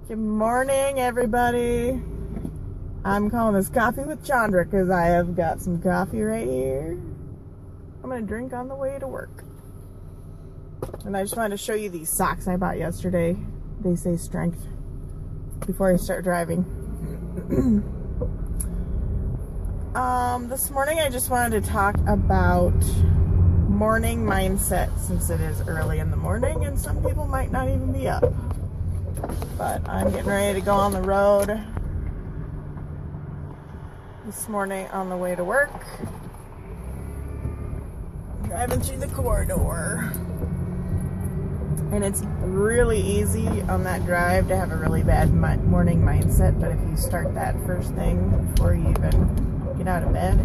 Good morning, everybody. I'm calling this Coffee with Chondra because I have got some coffee right here. I'm going to drink on the way to work. And I just wanted to show you these socks I bought yesterday. They say strength before I start driving. This morning I just wanted to talk about morning mindset, since it is early in the morning and some people might not even be up. But I'm getting ready to go on the road this morning on the way to work. Driving through the corridor. And it's really easy on that drive to have a really bad morning mindset, but if you start that first thing before you even get out of bed,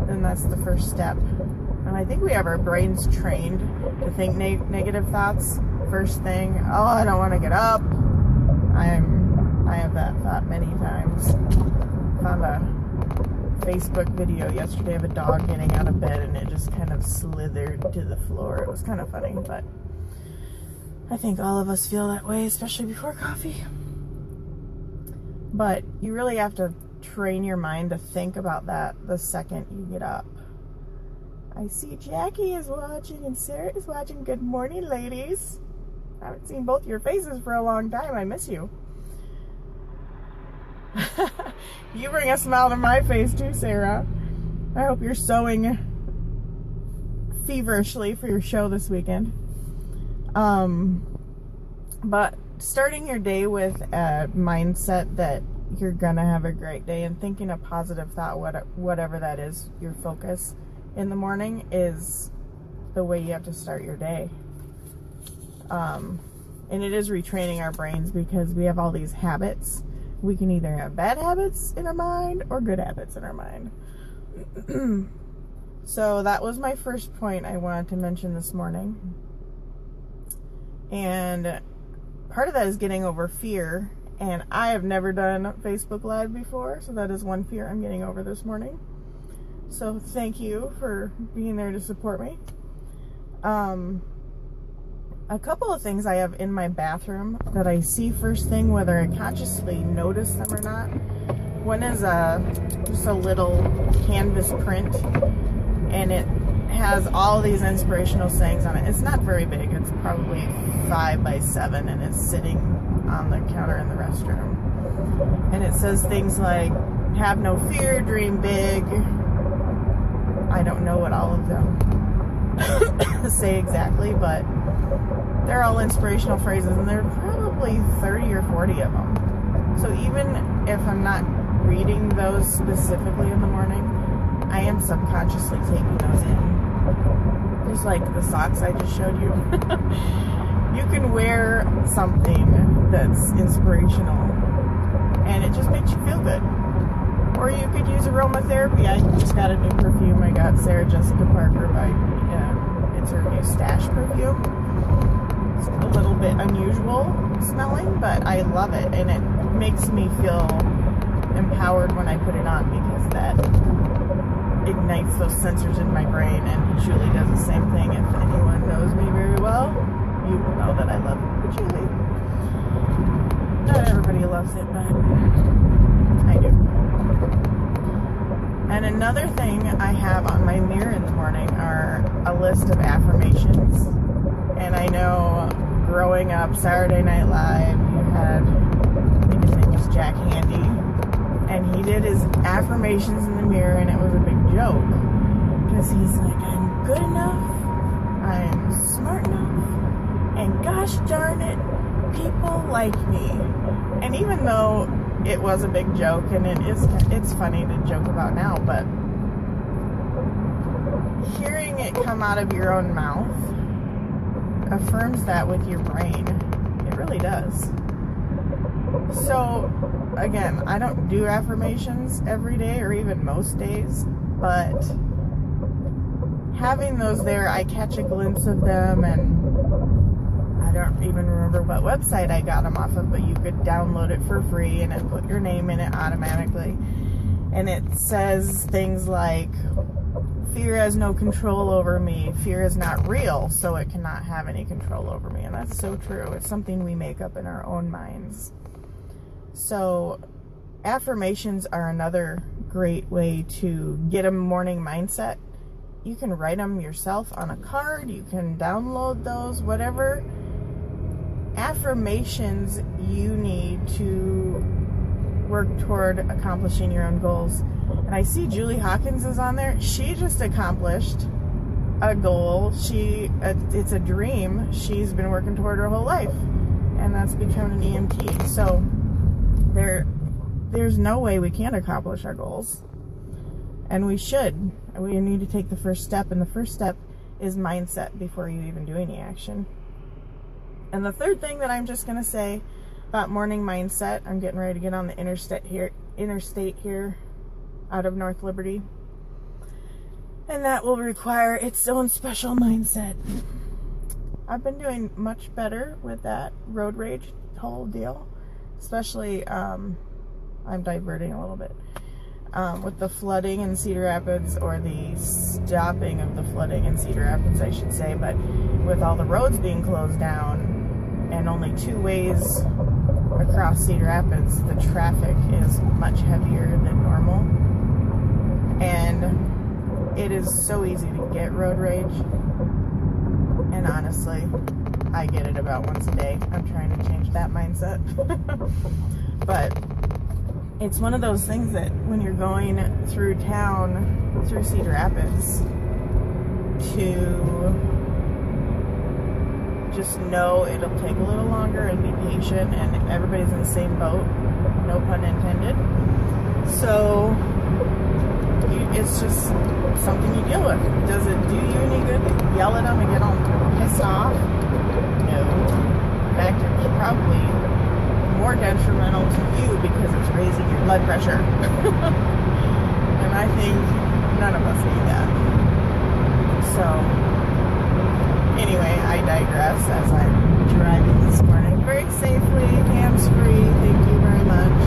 then that's the first step. And I think we have our brains trained to think negative thoughts first thing. Oh, I don't want to get up. I have that thought many times. Found a Facebook video yesterday of a dog getting out of bed and it just kind of slithered to the floor. It was kind of funny, but I think all of us feel that way, especially before coffee. But you really have to train your mind to think about that the second you get up. I see Jackie is watching and Sarah is watching. Good morning, ladies. I haven't seen both your faces for a long time. I miss you. You bring a smile to my face too, Sarah. I hope you're sewing feverishly for your show this weekend. But starting your day with a mindset that you're gonna have a great day and thinking a positive thought, whatever that is, your focus in the morning, is the way you have to start your day. And it is retraining our brains because we have all these habits. We can either have bad habits in our mind or good habits in our mind. So that was my first point I wanted to mention this morning. And part of that is getting over fear. And I have never done Facebook Live before, so that is one fear I'm getting over this morning. So thank you for being there to support me. A couple of things I have in my bathroom that I see first thing, whether I consciously notice them or not. One is just a little canvas print, and it has all these inspirational sayings on it. It's not very big. It's probably 5 by 7, and it's sitting on the counter in the restroom. And it says things like, have no fear, dream big. I don't know what all of them say exactly, but they're all inspirational phrases, and there are probably 30 or 40 of them. So even if I'm not reading those specifically in the morning, I am subconsciously taking those in. Just like the socks I just showed you. You can wear something that's inspirational, and it just makes you feel good. Or you could use aromatherapy. I just got a new perfume. I got Sarah Jessica Parker it's her new Stash perfume. It's a little bit unusual smelling, but I love it, and it makes me feel empowered when I put it on, because that ignites those sensors in my brain, and Julie does the same thing. If anyone knows me very well, you will know that I love patchouli. Not everybody loves it, but I do. And another thing I have on my mirror in the morning are a list of affirmations. And I know growing up, Saturday Night Live, you had, I think his name was Jack Handy, and he did his affirmations in the mirror, and it was a big joke. Because he's like, I'm good enough, I'm smart enough, and gosh darn it, people like me. And even though it was a big joke, and it's funny to joke about now, but hearing it come out of your own mouth affirms that with your brain. It really does. So again, I don't do affirmations every day or even most days, but having those there, I catch a glimpse of them, and I don't even remember what website I got them off of, but you could download it for free and it put your name in it automatically. And it says things like, fear has no control over me. Fear is not real, so it cannot have any control over me. And that's so true. It's something we make up in our own minds. So affirmations are another great way to get a morning mindset. You can write them yourself on a card. You can download those, whatever. Affirmations you need to work toward accomplishing your own goals. And I see Julie Hawkins is on there. She just accomplished a goal. It's a dream she's been working toward her whole life, and that's becoming an EMT. So there's no way we can't accomplish our goals, and we should. We need to take the first step, and the first step is mindset before you even do any action. And the third thing that I'm just going to say about morning mindset, I'm getting ready to get on the interstate here out of North Liberty, and that will require its own special mindset. I've been doing much better with that road rage whole deal, especially I'm diverting a little bit with the flooding in Cedar Rapids, or the stopping of the flooding in Cedar Rapids, I should say. But with all the roads being closed down and only 2 ways across Cedar Rapids, the traffic is much heavier than normal, and it is so easy to get road rage. And honestly, I get it about once a day. I'm trying to change that mindset. But it's one of those things that when you're going through town, through Cedar Rapids, to just know it'll take a little longer and be patient, and everybody's in the same boat, no pun intended. So it's just something you deal with. Does it do you any good to yell at them and get all pissed off? No. In fact, it's probably more detrimental to you because it's raising your blood pressure. And I think none of us need that. So anyway, I digress as I'm driving this morning very safely, hands-free, thank you very much.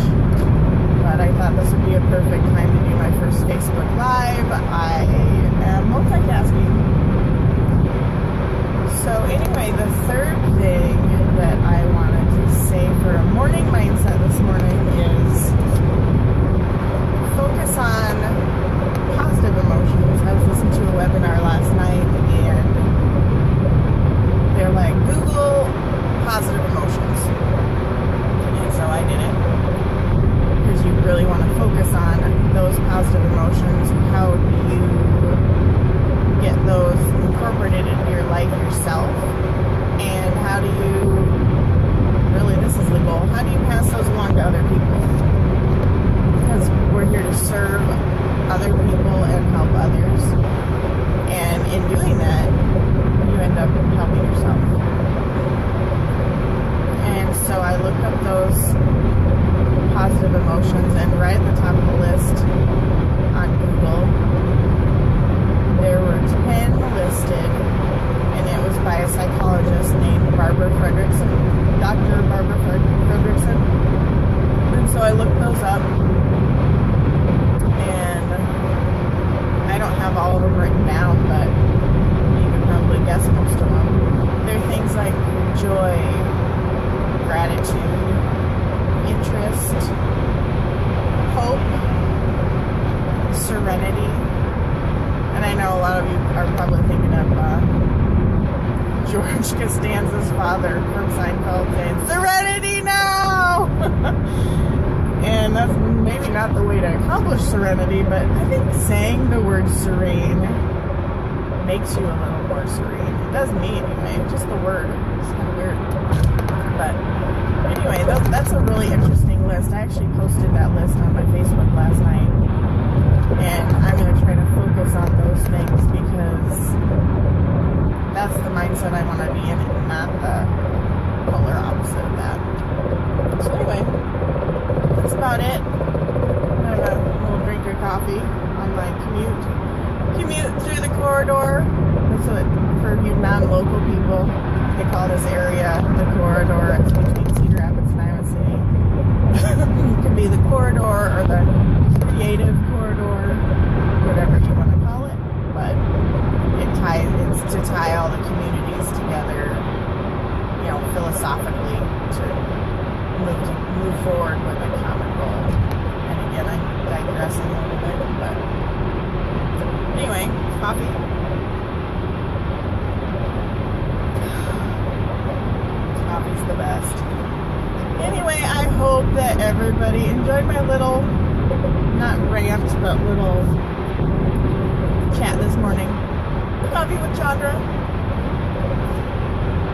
But I thought this would be a perfect time to do my first Facebook Live. I am multitasking. So anyway, the third thing that I wanted to say for a morning mindset this morning is focus on positive emotions. I was listening to a webinar last night, and they're like, Google positive emotions. And so I did it. Because you really want to focus on those positive emotions. How do you get those incorporated into your life yourself? And how do you, really this is the goal, how do you pass those along to other people? Because we're here to serve other people and help others. And in doing that, you end up helping yourself. And so I looked up those positive emotions, and right at the top of the list on Google, there were 10 listed, and it was by a psychologist named Barbara Fredrickson, Dr. Barbara Fredrickson. And so I looked those up, and I don't have all of them written down, but you can probably guess most of them. They're things like joy, gratitude, interest, hope, serenity. And I know a lot of you are probably thinking of George Costanza's father from Seinfeld saying, "Serenity now!" And that's maybe not the way to accomplish serenity, but I think saying the word serene makes you a little more serene. It does me anyway, just the word. It's kind of weird. But anyway, that's a really interesting list. I actually posted that list on my Facebook last night, and I'm going to try to focus on those things because that's the mindset I want to be in, and not the polar opposite of that. So anyway, that's about it. I'm going to have a little drink of coffee on my commute through the corridor. That's what, for you non-local people, they call this area the corridor. It's between Cedar Rapids and Iowa City. It can be the corridor or the creative corridor, whatever you want to call it. but it's to tie all the communities together, you know, philosophically to move forward with a common goal. And again, I'm digressing a little bit, but anyway, coffee. Coffee's the best. Anyway, I hope that everybody enjoyed my little, not rant, but little chat this morning. Coffee with Chondra.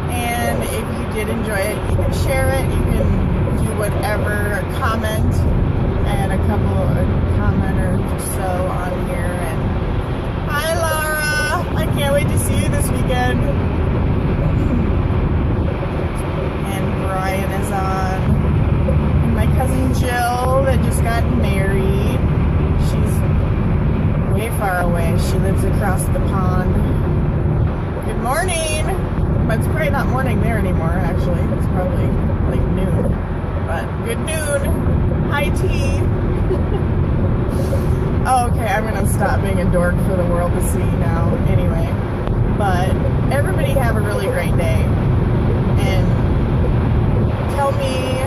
And if you did enjoy it, you can share it, you can do whatever, comment, add a comment or so on here. And hi Laura, I can't wait to see you this weekend. And Brian is on. And my cousin Jill that just got married. She's way far away. She lives across the pond. Good morning. But it's probably not morning there anymore, actually. It's probably like noon. But good noon. Hi, T. Okay, I'm going to stop being a dork for the world to see now. Anyway. But everybody have a really great day. And tell me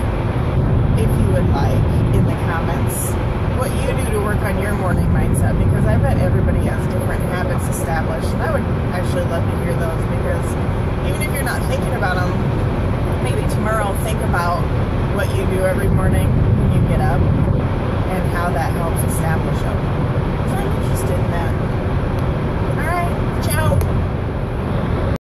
if you would like in the comments what you do to work on your morning mindset, because I bet everybody has different habits established, and I would actually love to hear those, because even if you're not thinking about them, maybe tomorrow think about what you do every morning when you get up and how that helps establish them. So I'm interested in that.